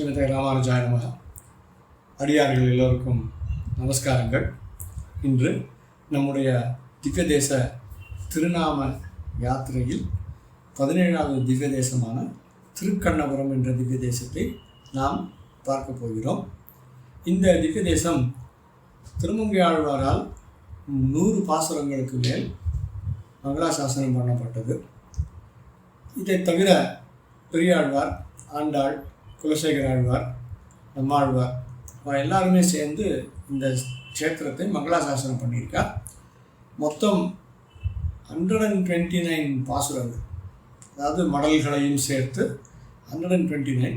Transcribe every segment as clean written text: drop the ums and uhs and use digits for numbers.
ஸ்ரீமதே ராமானுஜாய நமஹ. அடியார்கள் எல்லோருக்கும் நமஸ்காரங்கள். இன்று நம்முடைய திவ்ய தேச திருநாம யாத்திரையில் 17வது திவ்ய தேசமான திருக்கண்ணபுரம் என்ற திவ்ய தேசத்தை நாம் பார்க்க போகிறோம். இந்த திவ்ய தேசம் திருமங்கையாழ்வாரால் 100 பாசுரங்களுக்கு மேல் மங்களாசாசனம் பண்ணப்பட்டது. இதை தவிர பெரியாழ்வார், ஆண்டாள், குலசேகர ஆழ்வார், நம்மாழ்வார் எல்லாருமே சேர்ந்து இந்த க்ஷேத்திரத்தை மங்களாசாசனம் பண்ணியிருக்கார். மொத்தம் 129 பாசுரங்கள், அதாவது மடல்களையும் சேர்த்து 129.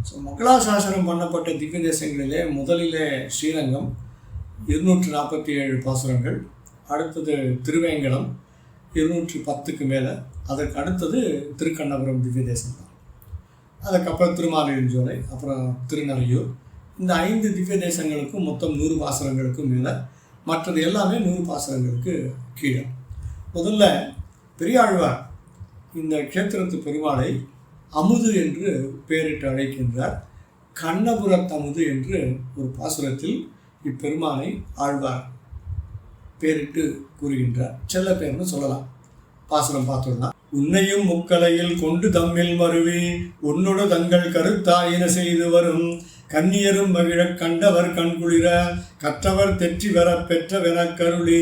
ஸோ மங்களாசாசனம் பண்ணப்பட்ட திவ்ய தேசங்களிலே முதலிலே ஸ்ரீரங்கம் 247 பாசுரங்கள், அடுத்தது திருவேங்கடம் 210க்கு மேலே, அதற்கு அடுத்தது திருக்கண்ணபுரம் திவ்ய தேசம் தான். அதுக்கப்புறம் திருமாலிருஞ்சோலை, அப்புறம் திருநறையூர். இந்த 5 திவ்ய தேசங்களுக்கும் மொத்தம் 100 பாசுரங்களுக்கும் மேலே, மற்றது எல்லாமே 100 பாசுரங்களுக்கு கீழே. முதல்ல பெரியாழ்வார் இந்த க்ஷேத்திரத்து பெருமாளை அமுது என்று பெயரிட்டு அழைக்கின்றார். கண்ணபுரத்தமுது என்று ஒரு பாசுரத்தில் இப்பெருமானை ஆழ்வார் பேரிட்டு கூறுகின்றார். செல்ல பேர்னு சொல்லலாம். பாசுரம் பார்த்துடலாம். உன்னையும் முக்கலையில் கொண்டு தம்மில் மருவி உன்னோடு தங்கள் கருத்தாயின செய்து வரும் கன்னியரும் மகிழக் கண்டவர் கண்குளிர கற்றவர் தெற்றி வர பெற்றவென கருளி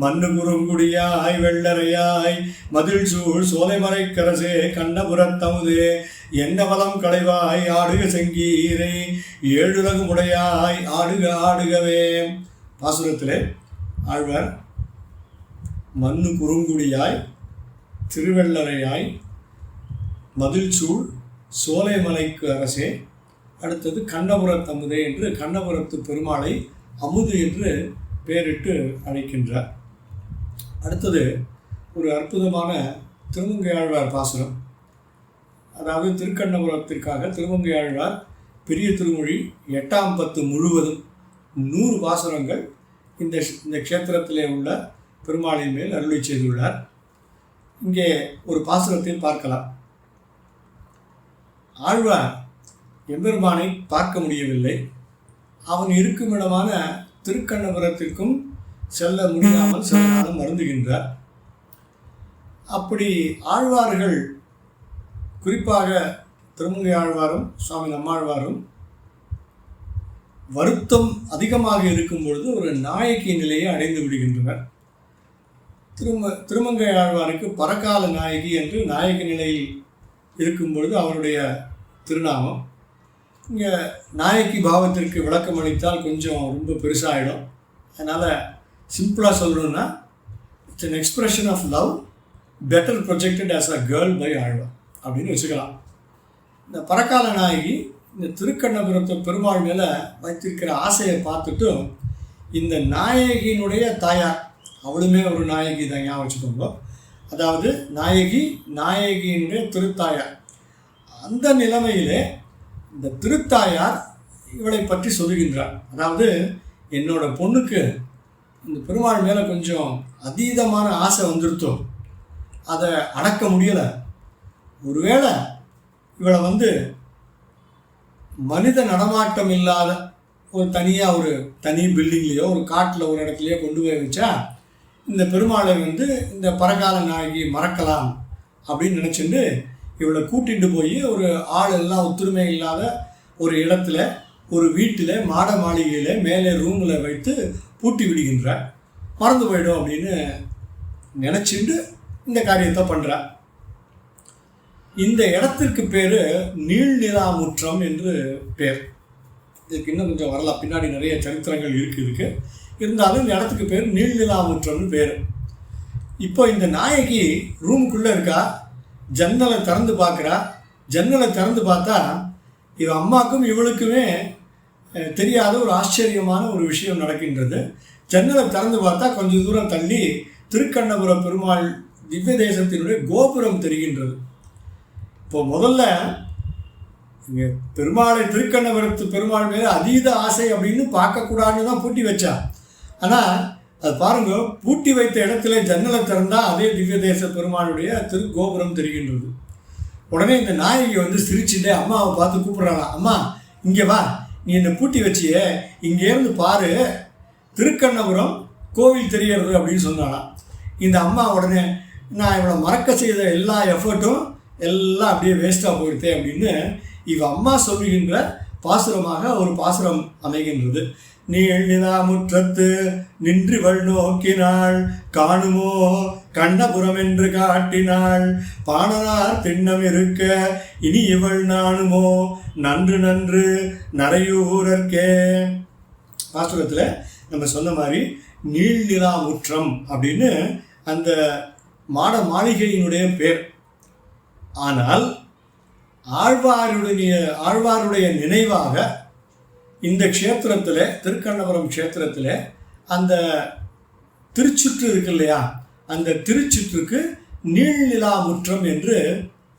மண்ணு குறுங்குடியாய் வெள்ளரையாய் மதில் சூழ் சோலைமலை கரசே கண்ணபுரத்தமுதே என்னவலம் களைவாய் ஆடுக செங்கீரை ஏழுலகு முடையாய் ஆடுக ஆடுகவே. பாசுரத்திலே ஆழ்வார் மண்ணு குறுங்குடியாய், திருவெள்ளரையாய், மதில் சூழ் சோலைமலைக்கு அரசே, அடுத்தது கண்ணபுரத்தமுதே என்று கண்ணபுரத்து பெருமாளை அமுது என்று பெயரிட்டு அழைக்கின்றார். அடுத்தது ஒரு அற்புதமான திருமங்கையாழ்வார் பாசுரம். அதாவது திருக்கண்ணபுரத்திற்காக திருமங்கையாழ்வார் பெரிய திருமொழி 8ஆம் பத்து முழுவதும் 100 பாசுரங்கள் இந்த க்ஷேத்திரத்திலே உள்ள பெருமாளின் மேல் அருளி செய்துள்ளார். இங்கே ஒரு பாசுரத்தை பார்க்கலாம். ஆழ்வார் எம்பெருமானை பார்க்க முடியவில்லை. அவன் இருக்கும் இடமான திருக்கண்ணபுரத்திற்கும் செல்ல முடியாமல் சில காலம் வருந்துகின்றார். அப்படி ஆழ்வார்கள், குறிப்பாக திருமங்கை ஆழ்வாரும் சுவாமி நம்மாழ்வாரும் வருத்தம் அதிகமாக இருக்கும் பொழுது ஒரு நாயகி நிலையை அடைந்து விடுகின்றனர். திருமங்கை ஆழ்வாருக்கு பரகால நாயகி என்று நாயகி நிலையில் இருக்கும் பொழுது அவருடைய திருநாமம். இங்கே நாயகி பாவத்திற்கு விளக்கம் அளித்தால் கொஞ்சம் ரொம்ப பெருசாகிடும். அதனால் சிம்பிளாக சொல்லணுன்னா, it's an expression of love better projected as a girl by Alvar அப்படின்னு வச்சுக்கலாம். இந்த பரகால நாயகி இந்த திருக்கண்ணபுரத்து பெருமாள் மேலே வைத்திருக்கிற ஆசையை பார்த்துட்டு இந்த நாயகியினுடைய தாயார், அவளுமே ஒரு நாயகி தான், ஞாபகம் வச்சுக்கோங்க. அதாவது நாயகியினுடைய திருத்தாயார். அந்த நிலைமையிலே இந்த திருத்தாயார் இவளை பற்றி சொல்லுகின்றார். அதாவது என்னோட பொண்ணுக்கு இந்த பெருமாள் மேலே கொஞ்சம் அதீதமான ஆசை வந்துருத்தோம், அதை அடக்க முடியலை. ஒருவேளை இவளை மனித நடமாட்டம் இல்லாத ஒரு தனி பில்டிங்லேயோ ஒரு காட்டில் ஒரு இடத்துலையோ கொண்டு போய் வச்சா இந்த பெருமாளை இந்த பரகால நாயகி மறக்கலாம் அப்படின்னு நினச்சிட்டு இவளை கூட்டிகிட்டு போய் ஒரு ஆள் எல்லாம் ஒத்துரிமை இல்லாத ஒரு இடத்துல, ஒரு வீட்டில், மாட மாளிகையில் மேலே ரூமில் வைத்து பூட்டி விடுகின்றார். மறந்து போயிடும் அப்படின்னு நினச்சிட்டு இந்த காரியத்தை பண்ணுறார். இந்த இடத்திற்கு பேர் நீள்நிலாமுற்றம் என்று பேர். இதுக்கு இன்னும் கொஞ்சம் வரலாம், பின்னாடி நிறைய சரித்திரங்கள் இருக்குது. இருந்தாலும் இந்த இடத்துக்கு பேர் நீள்நிலாமுற்றம்னு பேர். இப்போ இந்த நாயகி ரூமுக்குள்ளே இருக்கா, ஜன்னலை திறந்து பார்க்குறா. ஜன்னலை திறந்து பார்த்தா இவன் அம்மாக்கும் இவளுக்குமே தெரியாத ஒரு ஆச்சரியமான ஒரு விஷயம் நடக்கின்றது. ஜன்னலை திறந்து பார்த்தா கொஞ்சம் தூரம் தள்ளி திருக்கண்ணபுர பெருமாள் திவ்ய தேசத்தினுடைய கோபுரம் தெரிகின்றது. இப்போ முதல்ல இங்கே பெருமாளை திருக்கண்ணபுரத்து பெருமாள் மேலே அதீத ஆசை அப்படின்னு பார்க்கக்கூடாதுன்னு தான் பூட்டி வச்சா. ஆனால் அது பாருங்க, பூட்டி வைத்த இடத்துல ஜன்னலை திறந்தால் அதே திவ்ய தேச பெருமாளுடைய திருக்கோபுரம் தெரிகின்றது. உடனே இந்த நாயகி சிரிச்சுட்டே அம்மாவை பார்த்து கூப்பிட்றாளாம். அம்மா, இங்கே வா, நீ என்னை பூட்டி வச்சியே, இங்கேருந்து பாரு, திருக்கண்ணபுரம் கோவில் தெரியறது அப்படின்னு சொன்னாலாம். இந்த அம்மா உடனே, நான் இவளை மறக்க செய்த எல்லா எஃபர்ட்டும் எல்லாம் அப்படியே வேஸ்ட்டாக போயிடுதே அப்படின்னு இவ அம்மா சொல்லுகின்ற பாசுரமாக ஒரு பாசுரம் அமைகின்றது. நீள் நிலா முற்றத்து நின்றிவள் நோக்கினாள், காணுமோ கண்ணபுரம் என்று காட்டினாள், பாணனார் திண்ணம் இருக்க இனி இவள் நாணுமோ நன்று நன்று நரையூரர்க்கே. பாசுரத்தில் நம்ம சொன்ன மாதிரி நீள் நிலா முற்றம் அப்படின்னு அந்த மாளிகையினுடைய பேர். ஆனால் ஆழ்வாருடைய நினைவாக இந்த க்ஷேத்திரத்தில், திருக்கண்ணபுரம் க்ஷேத்திரத்தில் அந்த திருச்சுற்று இருக்கு இல்லையா, அந்த திருச்சுற்றுக்கு நீள்நிலா முற்றம் என்று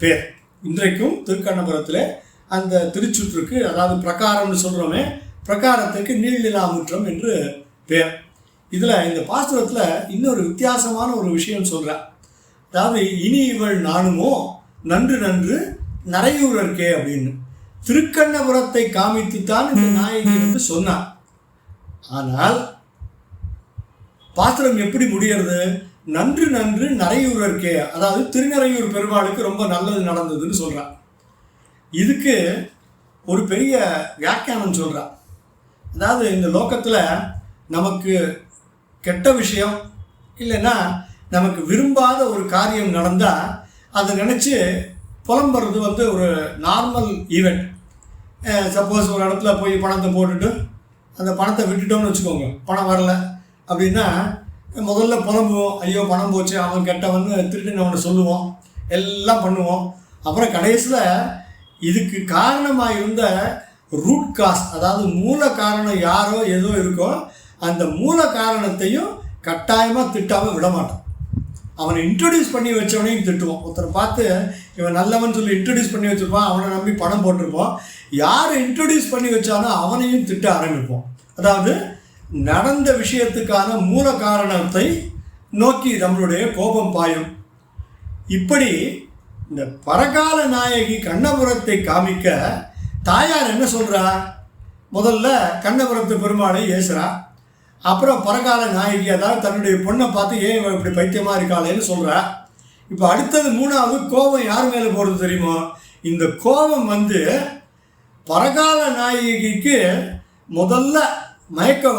பேர். இன்றைக்கும் திருக்கண்ணபுரத்தில் அந்த திருச்சுற்றுக்கு, அதாவது பிரகாரம்னு சொல்கிறோமே, பிரகாரத்துக்கு நீள்நிலா முற்றம் என்று பேர். இதில் இந்த பாசுரத்தில் இன்னொரு வித்தியாசமான ஒரு விஷயம் சொல்கிறேன். அதாவது இனி இவள் நானுமோ நன்று நன்று நரையூரர்க்கே அப்படின்னு திருக்கண்ணபுரத்தை காமித்துத்தான் இந்த நாயகி வந்து சொன்னார். ஆனால் பாத்திரம் எப்படி முடியறது? நன்று நன்று நரையூரர்க்கே, அதாவது திருநறையூர் பெருமாளுக்கு ரொம்ப நல்லது நடந்ததுன்னு சொல்றான். இதுக்கு ஒரு பெரிய வியாக்கியானம் சொல்றான். அதாவது இந்த லோகத்தில் நமக்கு கெட்ட விஷயம் இல்லைன்னா நமக்கு விரும்பாத ஒரு காரியம் நடந்தால் அதை நினச்சி புலம்புறது வந்து ஒரு நார்மல் ஈவெண்ட். சப்போஸ் ஒரு இடத்துல போய் பணத்தை போட்டுட்டு அந்த பணத்தை விட்டுட்டோம்னு வச்சுக்கோங்க, பணம் வரல அப்படின்னா முதல்ல புலம்புவோம், ஐயோ பணம் போச்சு, அவன் கெட்டவன், திருட்டுன்னு அவனை சொல்லுவோம், எல்லாம் பண்ணுவோம். அப்புறம் கடைசியில் இதுக்கு காரணமாக இருந்த ரூட் காஸ், அதாவது மூல காரணம் யாரோ ஏதோ இருக்கோ அந்த மூல காரணத்தையும் கட்டாயமாக திட்டாமல் விட மாட்டோம். அவனை இன்ட்ரடியூஸ் பண்ணி வச்சவனையும் திட்டுவோம். ஒருத்தரை பார்த்து இவன் நல்லவன் சொல்லி இன்ட்ரடியூஸ் பண்ணி வச்சுருப்பான், அவனை நம்பி பணம் போட்டிருப்போம். யார் இன்ட்ரடியூஸ் பண்ணி வச்சானோ அவனையும் திட்ட ஆரம்பிப்போம். அதாவது நடந்த விஷயத்துக்கான மூல காரணத்தை நோக்கி நம்மளுடைய கோபம் பாயும். இப்படி இந்த பரகால நாயகி கண்ணபுரத்தை காமிக்க தாயார் என்ன சொல்கிறா? முதல்ல கண்ணபுரத்து பெருமாளை ஏசுறா. அப்புறம் பரகால நாயகி, அதாவது தன்னுடைய பொண்ணை பார்த்து ஏன் இப்படி பைத்தியமாக இருக்காளேன்னு சொல்கிறா. இப்போ அடுத்தது மூணாவது கோபம் யார் மேலே போகிறது தெரியுமோ? இந்த கோபம் வந்து பரகால நாயகிக்கு முதல்ல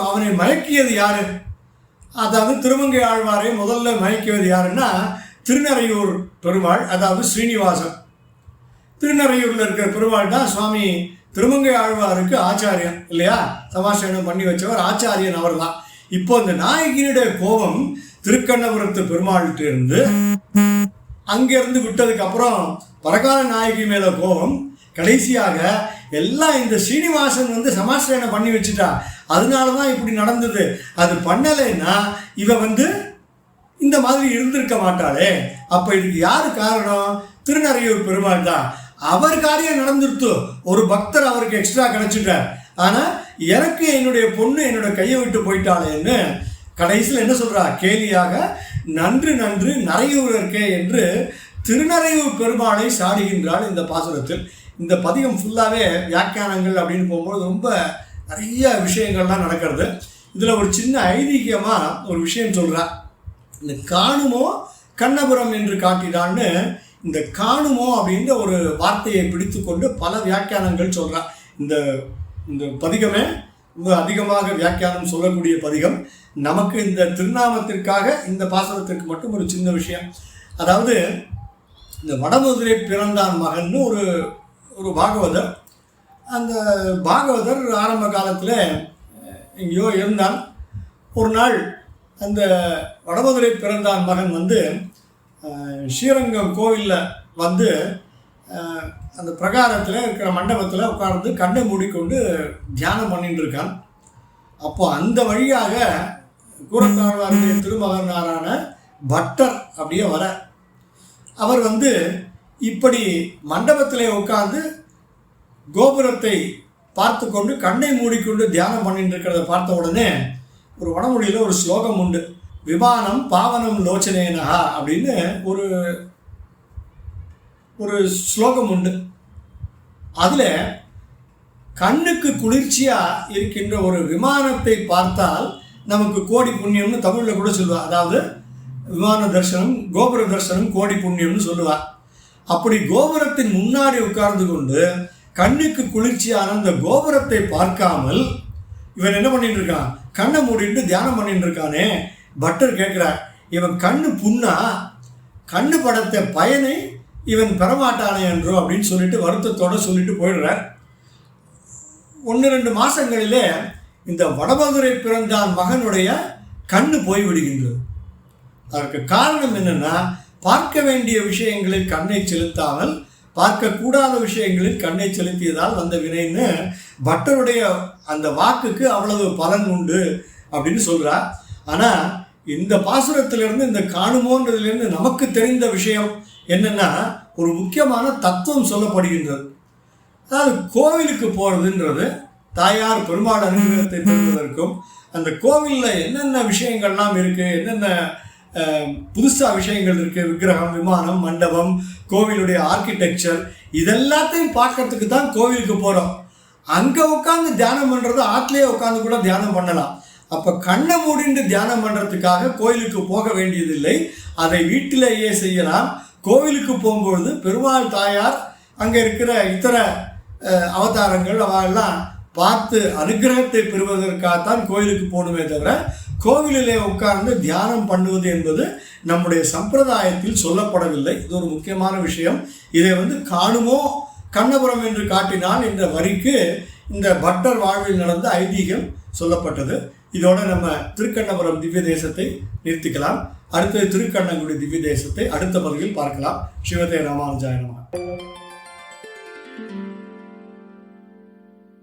அவனை மயக்கியது யாரு? அதாவது திருமங்கை ஆழ்வாரை முதல்ல மயக்கியது யாருன்னா திருநறையூர் பெருமாள், அதாவது ஸ்ரீனிவாசன். திருநறையூரில் இருக்கிற பெருமாள் தான் சுவாமி திருமங்கை ஆழ்வாருக்கு ஆச்சாரியன் இல்லையா, சமாசனம் பண்ணி வச்சவர் ஆச்சாரியன் அவர் தான். இப்போ இந்த நாயகியினுடைய கோபம் திருக்கண்ணபுரத்து பெருமாள்கிட்ட இருந்து அங்கிருந்து விட்டதுக்கு அப்புறம் பரகால நாயகி மேல கோபம், கடைசியாக எல்லாம் இந்த ஸ்ரீனிவாசன் வந்து சமாசனம் பண்ணி வச்சுட்டா, அதனாலதான் இப்படி நடந்தது. அது பண்ணலைன்னா இவ வந்து இந்த மாதிரி இருந்திருக்க மாட்டாளே. அப்ப இதுக்கு யாரு காரணம்? திருநறையூர் பெருமாள் தான். அவர் காரியம் நடந்துருத்து, ஒரு பக்தர் அவருக்கு எக்ஸ்ட்ரா கிடைச்சிட்டார். ஆனால் எனக்கு என்னுடைய பொண்ணு என்னோட கையை விட்டு போயிட்டாளேன்னு கடைசியில் என்ன சொல்கிறா? கேலியாக நன்று நன்று நரையூரர்க்கே என்று திருநறையூர் பெருமாளை சாடுகின்றாள் இந்த பாசுரத்தில். இந்த பதிகம் ஃபுல்லாகவே வியாக்கியானங்கள் அப்படின்னு போகும்போது ரொம்ப நிறைய விஷயங்கள்லாம் நடக்கிறது. இதில் ஒரு சின்ன ஐதீகமாக ஒரு விஷயம் சொல்கிறா. இந்த காணுமோ கண்ணபுரம் என்று காட்டினான்னு இந்த காணுமோ அப்படின்ற ஒரு வார்த்தையை பிடித்து கொண்டு பல வியாக்கியானங்கள் சொல்கிறார். இந்த பதிகமே ரொம்ப அதிகமாக வியாக்கியானம் சொல்லக்கூடிய பதிகம். நமக்கு இந்த திருநாமத்திற்காக இந்த பாசனத்திற்கு மட்டும் ஒரு சின்ன விஷயம். அதாவது இந்த வடமதுரை பிறந்தான் மகன் ஒரு பாகவதர். அந்த பாகவதர் ஆரம்ப காலத்தில் எங்கேயோ இருந்தான். ஒரு நாள் அந்த வடமதுரை பிறந்தான் மகன் வந்து ஸ்ரீரங்கம் கோவிலில் வந்து அந்த பிரகாரத்தில் இருக்கிற மண்டபத்தில் உட்கார்ந்து கண்ணை மூடிக்கொண்டு தியானம் பண்ணிட்டு இருக்கான். அப்போ அந்த வழியாக கூரத்தாழ்வாருடைய திருமகனாரான பட்டர் அப்படியே வர, அவர் வந்து இப்படி மண்டபத்திலே உட்கார்ந்து கோபுரத்தை பார்த்து கொண்டு கண்ணை மூடிக்கொண்டு தியானம் பண்ணிட்டு இருக்கிறத பார்த்த உடனே ஒரு வடமொழியில் ஒரு ஸ்லோகம் உண்டு. விமானம் பாவனம் லோச்சனேனா அப்படின்னு ஒரு ஸ்லோகம் உண்டு. அதில் கண்ணுக்கு குளிர்ச்சியாக இருக்கின்ற ஒரு விமானத்தை பார்த்தால் நமக்கு கோடி புண்ணியம்னு தமிழில் கூட சொல்லுவாள். அதாவது விமான தரிசனம், கோபுர தரிசனம் கோடி புண்ணியம்னு சொல்லுவாள். அப்படி கோபுரத்தின் முன்னாடி உட்கார்ந்து கொண்டு கண்ணுக்கு குளிர்ச்சியான அந்த கோபுரத்தை பார்க்காமல் இவன் என்ன பண்ணிட்டு இருக்கான்? கண்ணை மூடிட்டு தியானம் பண்ணிட்டு இருக்கானே. பட்டர் கேட்குறார், இவன் கண்ணு புண்ணா, கண்ணு படத்த பயனை இவன் பெறமாட்டானே என்றோ அப்படின்னு சொல்லிட்டு வருத்தத்தோடு சொல்லிட்டு போயிடுறார். 1-2 மாதங்களிலே இந்த வடமதுரை பிறந்தான் மகனுடைய கண்ணு போய்விடுகின்றது. அதற்கு காரணம் என்னென்னா, பார்க்க வேண்டிய விஷயங்களில் கண்ணை செலுத்தாமல் பார்க்கக்கூடாத விஷயங்களில் கண்ணை செலுத்தியதால் வந்த வினைன்னு பட்டருடைய அந்த வாக்குக்கு அவ்வளவு பலன் உண்டு அப்படின்னு சொல்கிறார். ஆனால் இந்த பாசுரத்திலிருந்து, இந்த காணுமோன்றதுலேருந்து நமக்கு தெரிந்த விஷயம் என்னென்னா, ஒரு முக்கியமான தத்துவம் சொல்லப்படுகின்றது. அதாவது கோவிலுக்கு போகிறதுன்றது தாயார் பெருமாள் அனுகிரகத்தை பெறுவதற்கும், அந்த கோவிலில் என்னென்ன விஷயங்கள்லாம் இருக்குது, என்னென்ன புதுசாக விஷயங்கள் இருக்குது, விக்கிரகம், விமானம், மண்டபம், கோவிலுடைய ஆர்கிடெக்சர், இதெல்லாத்தையும் பார்க்கறதுக்கு தான் கோவிலுக்கு போகிறோம். அங்கே உட்காந்து தியானம் பண்ணுறது ஆற்றுலேயே உட்காந்து கூட தியானம் பண்ணலாம். அப்போ கண்ணை மூடிண்டு தியானம் பண்ணுறதுக்காக கோயிலுக்கு போக வேண்டியதில்லை, அதை வீட்டிலேயே செய்யலாம். கோவிலுக்கு போகும்பொழுது பெருமாள் தாயார் அங்கே இருக்கிற இத்தர அவதாரங்கள் அவெல்லாம் பார்த்து அனுகிரகத்தை பெறுவதற்காகத்தான் கோயிலுக்கு போகணுமே தவிர கோவிலிலே உட்கார்ந்து தியானம் பண்ணுவது என்பது நம்முடைய சம்பிரதாயத்தில் சொல்லப்படவில்லை. இது ஒரு முக்கியமான விஷயம். இதை காணுமோ கண்ணபுரம் என்று காட்டினான் என்ற வரிக்கு இந்த பட்டர் வாழ்வில் நடந்த ஐதீகம் சொல்லப்பட்டது. இதோட நம்ம திருக்கண்ணபுரம் திவ்ய தேசத்தை நிறுத்திக்கலாம். அடுத்தது திருக்கண்ணங்குடி திவ்ய தேசத்தை அடுத்த பகுதியில் பார்க்கலாம். சிவதே ராமானுஜாய நமः.